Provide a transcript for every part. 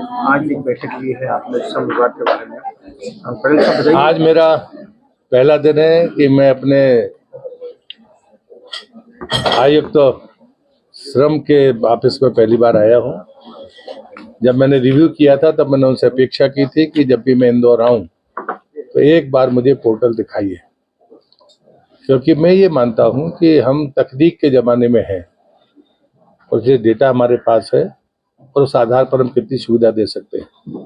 आज एक बैठक ली है आपने श्रम विभाग के बारे में। पहले सब बताइए। आज मेरा पहला दिन है कि मैं अपने आयुक्त श्रम के ऑफिस में पहली बार आया हूँ। जब मैंने रिव्यू किया था तब मैंने उनसे अपेक्षा की थी कि जब भी मैं इंदौर आऊँ तो एक बार मुझे पोर्टल दिखाइए, क्योंकि मैं ये मानता हूँ कि हम तकनीक के ज़माने में हैं और ये डेटा हमारे पास है और उस आधार पर हम कितनी सुविधा दे सकते हैं।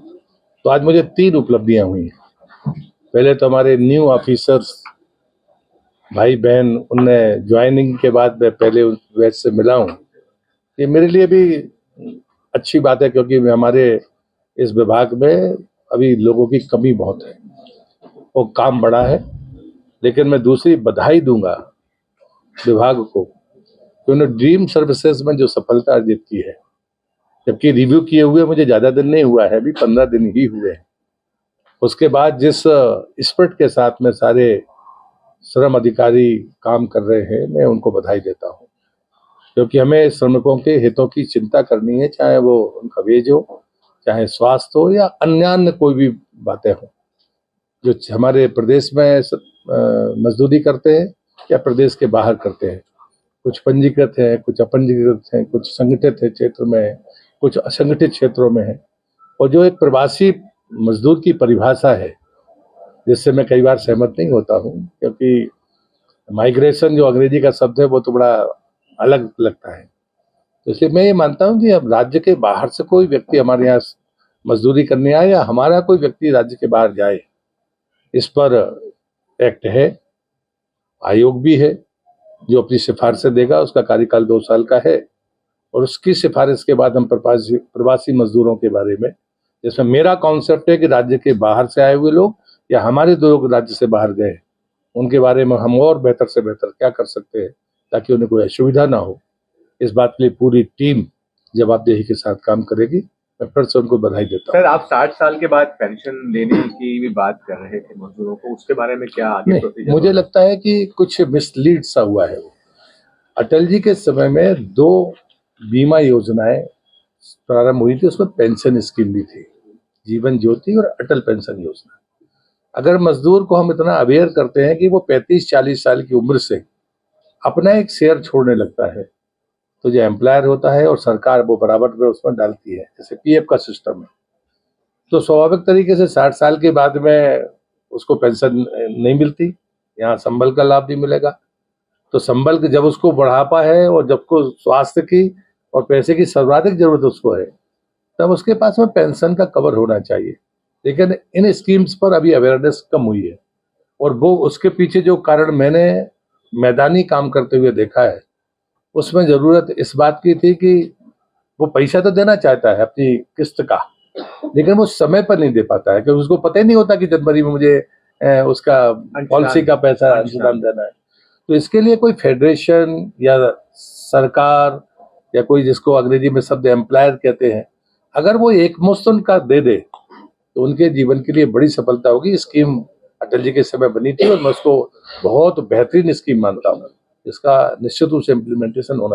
तो आज मुझे 3 उपलब्धियाँ हुई हैं। पहले तो हमारे न्यू ऑफिसर्स भाई बहन, उनने ज्वाइनिंग के बाद मैं पहले उस बैच से मिला हूँ। ये मेरे लिए भी अच्छी बात है, क्योंकि हमारे इस विभाग में अभी लोगों की कमी बहुत है और काम बड़ा है। लेकिन मैं दूसरी बधाई दूंगा विभाग को कि उन्होंने ड्रीम सर्विसेज में जो सफलता अर्जित की है, जबकि रिव्यू किए हुए मुझे ज़्यादा दिन नहीं हुआ है, अभी 15 दिन ही हुए हैं। उसके बाद जिस स्पिरिट के साथ में सारे श्रम अधिकारी काम कर रहे हैं, मैं उनको बधाई देता हूँ, क्योंकि हमें श्रमिकों के हितों की चिंता करनी है, चाहे वो उनका वेज हो, चाहे स्वास्थ्य हो या अन्य कोई भी बातें हों। जो हमारे प्रदेश में मजदूरी करते हैं या प्रदेश के बाहर करते हैं, कुछ पंजीकृत हैं, कुछ अपंजीकृत हैं, कुछ संगठित है क्षेत्र में है, कुछ असंगठित क्षेत्रों में है। और जो एक प्रवासी मजदूर की परिभाषा है, जिससे मैं कई बार सहमत नहीं होता हूँ, क्योंकि माइग्रेशन जो अंग्रेजी का शब्द है वो तो बड़ा अलग लगता है। तो इसलिए मैं ये मानता हूँ कि अब राज्य के बाहर से कोई व्यक्ति हमारे यहाँ मजदूरी करने आए या हमारा कोई व्यक्ति राज्य के बाहर जाए, इस पर एक्ट है, आयोग भी है जो अपनी सिफारिशें देगा। उसका कार्यकाल 2 साल का है और उसकी सिफारिश के बाद हम प्रवासी मजदूरों के बारे में, जिसमें मेरा कॉन्सेप्ट है कि राज्य के बाहर से आए हुए लोग या हमारे दो लोग राज्य से बाहर गए, उनके बारे में हम और बेहतर से बेहतर क्या कर सकते हैं ताकि उन्हें कोई असुविधा ना हो। इस बात के लिए पूरी टीम जवाबदेही के साथ काम करेगी। मैं फिर से उनको बधाई देता हूँ। सर, आप 60 साल के बाद पेंशन देने की भी बात कर रहे थे मजदूरों को, उसके बारे में क्या आगे प्रोसीजर? मुझे लगता है कि कुछ मिसलीड सा हुआ है। अटल जी के समय में 2 बीमा योजनाएं प्रारंभ हुई थी, उसमें पेंशन स्कीम भी थी, जीवन ज्योति और अटल पेंशन योजना। अगर मजदूर को हम इतना अवेयर करते हैं कि वो 35-40 साल की उम्र से अपना एक शेयर छोड़ने लगता है, तो जो एम्प्लॉयर होता है और सरकार वो बराबर में उसमें डालती है, जैसे पीएफ का सिस्टम है, तो स्वाभाविक तरीके से 60 साल के बाद में उसको पेंशन नहीं मिलती, यहाँ संबल का लाभ भी मिलेगा। तो संबल के जब उसको बुढ़ापा है और जब को स्वास्थ्य की और पैसे की सर्वाधिक जरूरत उसको है, तब उसके पास में पेंशन का कवर होना चाहिए। लेकिन इन स्कीम्स पर अभी अवेयरनेस कम हुई है और वो उसके पीछे जो कारण मैंने मैदानी काम करते हुए देखा है, उसमें जरूरत इस बात की थी कि वो पैसा तो देना चाहता है अपनी किस्त का, लेकिन वो समय पर नहीं दे पाता है, क्योंकि उसको पता ही नहीं होता कि जनवरी में मुझे उसका पॉलिसी का पैसा अंशदान देना है। तो इसके लिए कोई फेडरेशन या सरकार या कोई, जिसको अंग्रेजी में शब्द एम्प्लॉयर कहते हैं, अगर वो एक मुश्त उनका दे दे तो उनके जीवन के लिए बड़ी सफलता होगी। स्कीम अटल जी के समय बनी थी और मैं उसको बहुत बेहतरीन स्कीम मानता हूँ। इसका निश्चित रूप से इम्प्लीमेंटेशन होना